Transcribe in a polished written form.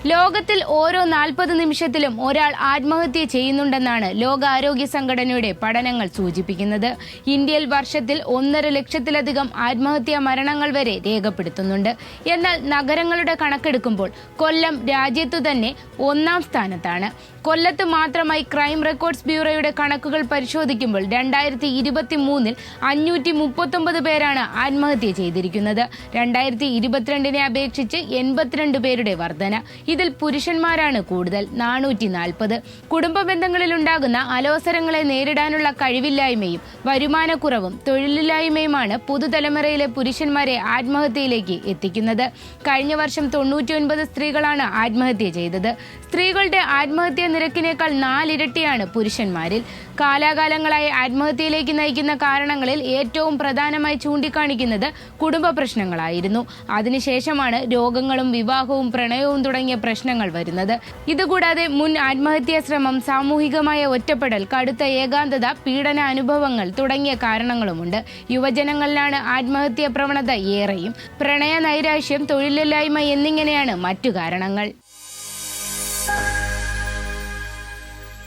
ലോകത്തിൽ ഓരോ 40 നിമിഷത്തിലും ഒരാൾ ആത്മഹത്യ ചെയ്യുന്നുണ്ടെന്നാണ് ലോകാരോഗ്യ സംഘടനയുടെ പഠനങ്ങൾ സൂചിപ്പിക്കുന്നത്. ഇന്ത്യയിൽ വർഷത്തിൽ 1.5 ലക്ഷത്തിലധികം ആത്മഹത്യാ മരണങ്ങൾ വരെ രേഖപ്പെടുത്തുന്നുണ്ട്. എന്നാൽ നഗരങ്ങളുടെ കണക്കെടുക്കുമ്പോൾ കൊല്ലം രാജ്യത്തു തന്നെ 1-ാം സ്ഥാനത്താണ്. കൊല്ലത്ത് മാത്രമായി ക്രൈം റെക്കോർഡ്സ് ബ്യൂറോയുടെ കണക്കുകൾ പരിശോധിക്കുമ്പോൾ 2023-ൽ 539 പേരാണ് ആത്മഹത്യ ചെയ്തിരിക്കുന്നത്. 2022-നെ അപേക്ഷിച്ച് 82 പേരുടെ വർധന. ഇതിൽ പുരുഷന്മാരാണ് കൂടുതൽ, 440. കുടുംബ ബന്ധങ്ങളിലുണ്ടാകുന്ന അലോസരങ്ങളെ നേരിടാനുള്ള കഴിവില്ലായ്മയും വരുമാനക്കുറവും തൊഴിലില്ലായ്മയുമാണ് പുതുതലമുറയിലെ പുരുഷന്മാരെ ആത്മഹത്യയിലേക്ക് എത്തിക്കുന്നത്. കഴിഞ്ഞ വർഷം 99 സ്ത്രീകളാണ് ആത്മഹത്യ ചെയ്തത്. സ്ത്രീകളുടെ ആത്മഹത്യാ നിരക്കിനേക്കാൾ 4 ഇരട്ടിയാണ് പുരുഷന്മാരിൽ. കാലാകാലങ്ങളായി ആത്മഹത്യയിലേക്ക് നയിക്കുന്ന കാരണങ്ങളിൽ ഏറ്റവും പ്രധാനമായി ചൂണ്ടിക്കാണിക്കുന്നത് കുടുംബ പ്രശ്നങ്ങളായിരുന്നു. അതിനുശേഷമാണ് രോഗങ്ങളും വിവാഹവും പ്രണയവും തുടങ്ങിയ പ്രശ്നങ്ങൾ വരുന്നത്. ഇതുകൂടാതെ മുൻ ആത്മഹത്യാ ശ്രമം, സാമൂഹികമായ ഒറ്റപ്പെടൽ, കടുത്ത ഏകാന്തത, പീഡന അനുഭവങ്ങൾ തുടങ്ങിയ കാരണങ്ങളുമുണ്ട്. യുവജനങ്ങളിലാണ് ആത്മഹത്യാ പ്രവണത ഏറെയും. പ്രണയ നൈരാശ്യം, തൊഴിലില്ലായ്മ എന്നിങ്ങനെയാണ് മറ്റു കാരണങ്ങൾ.